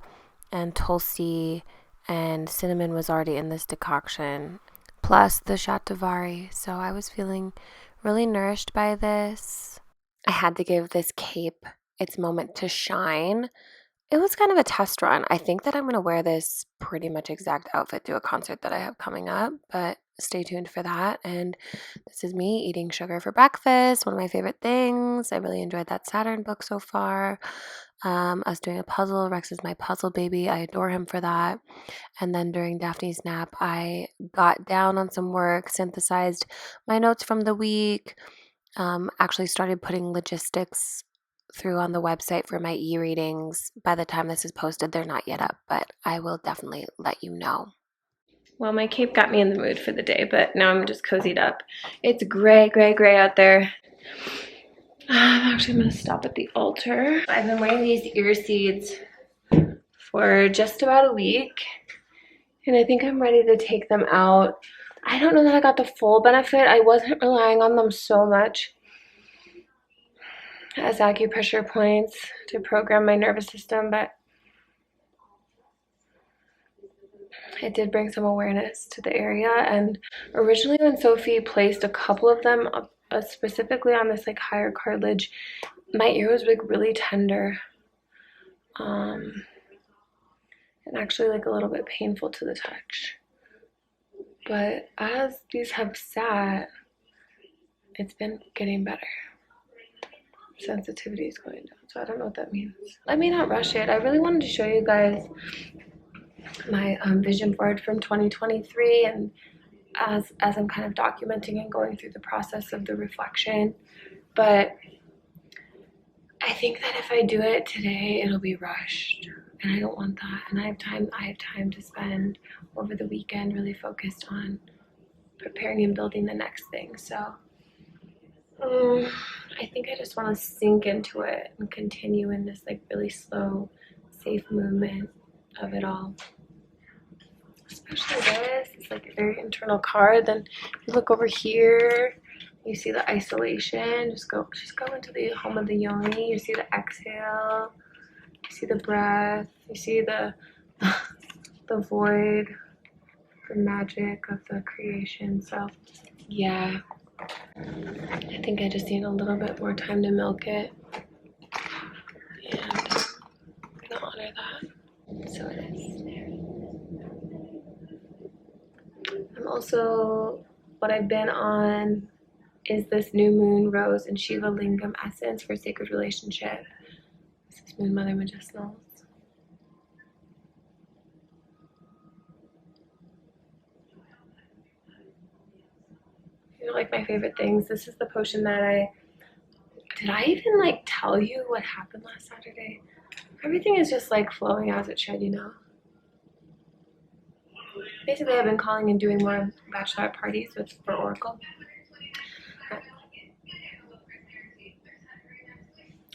Speaker 1: and tulsi, and cinnamon was already in this decoction, plus the shatavari, so I was feeling really nourished by this. I had to give this cape its moment to shine. it was kind of a test run. I think that I'm going to wear this pretty much exact outfit to a concert that I have coming up, but stay tuned for that. And this is me eating sugar for breakfast, one of my favorite things. I really enjoyed that Saturn book so far. Us doing a puzzle. Rex is my puzzle baby. I adore him for that. And then during Daphne's nap, I got down on some work, synthesized my notes from the week, actually started putting logistics through on the website for my e-readings. By the time this is posted, they're not yet up, but I will definitely let you know. Well, my cape got me in the mood for the day, but now I'm just cozied up. It's gray, gray, gray out there. I'm actually going to stop at the altar. I've been wearing these ear seeds for just about a week, and I think I'm ready to take them out. I don't know that I got the full benefit. I wasn't relying on them so much as acupressure points to program my nervous system, but it did bring some awareness to the area. And originally when Sophie placed a couple of them specifically on this like higher cartilage, my ear was like really tender, and actually like a little bit painful to the touch. But as these have sat, it's been getting better. Sensitivity is going down, so I don't know what that means. Let me not rush it. I really wanted to show you guys my vision board from 2023, and as I'm kind of documenting and going through the process of the reflection. But I think that if I do it today, it'll be rushed, and I don't want that. And I have time to spend over the weekend really focused on preparing and building the next thing. So I think I just want to sink into it and continue in this like really slow, safe movement of it all. Especially this, it's like a very internal card. Then you look over here, you see the isolation. Just go into the home of the yoni. You see the exhale. You see the breath. You see the void, the magic of the creation. So yeah, I think I just need a little bit more time to milk it, and I'm gonna honor that. So it is. I'm also, what I've been on is this New Moon Rose and Shiva Lingam Essence for Sacred Relationship. This is Moon Mother Medicinals. You know, like my favorite things. This is the potion that did I even like tell you what happened last Saturday? Everything is just like flowing as it should, you know? Basically, I've been calling and doing more bachelorette parties for Oracle.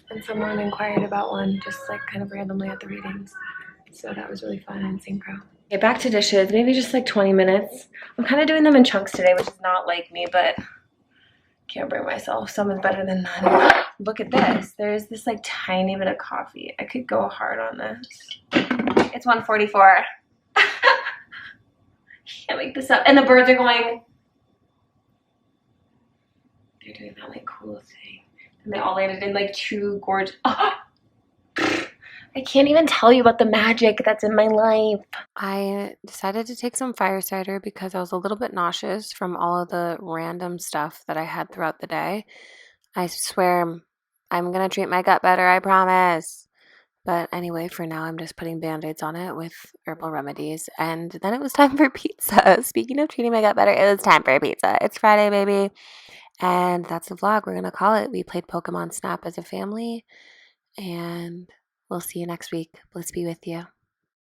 Speaker 1: And someone inquired about one just like kind of randomly at the readings. So that was really fun and synchro. Okay, back to dishes, maybe just like 20 minutes. I'm kind of doing them in chunks today, which is not like me, but can't bring myself. Some is better than none. Look at this. There's this like tiny bit of coffee. I could go hard on this. It's 1:44. Can't make this up. And the birds are going. They're doing that like cool thing. And they all landed in like two gorgeous. Oh! I can't even tell you about the magic that's in my life. I decided to take some fire cider because I was a little bit nauseous from all of the random stuff that I had throughout the day. I swear I'm going to treat my gut better, I promise. But anyway, for now, I'm just putting Band-Aids on it with herbal remedies. And then it was time for pizza. Speaking of treating my gut better, it was time for pizza. It's Friday, baby. And that's the vlog. We're going to call it. We played Pokemon Snap as a family. And we'll see you next week. Bliss be with you.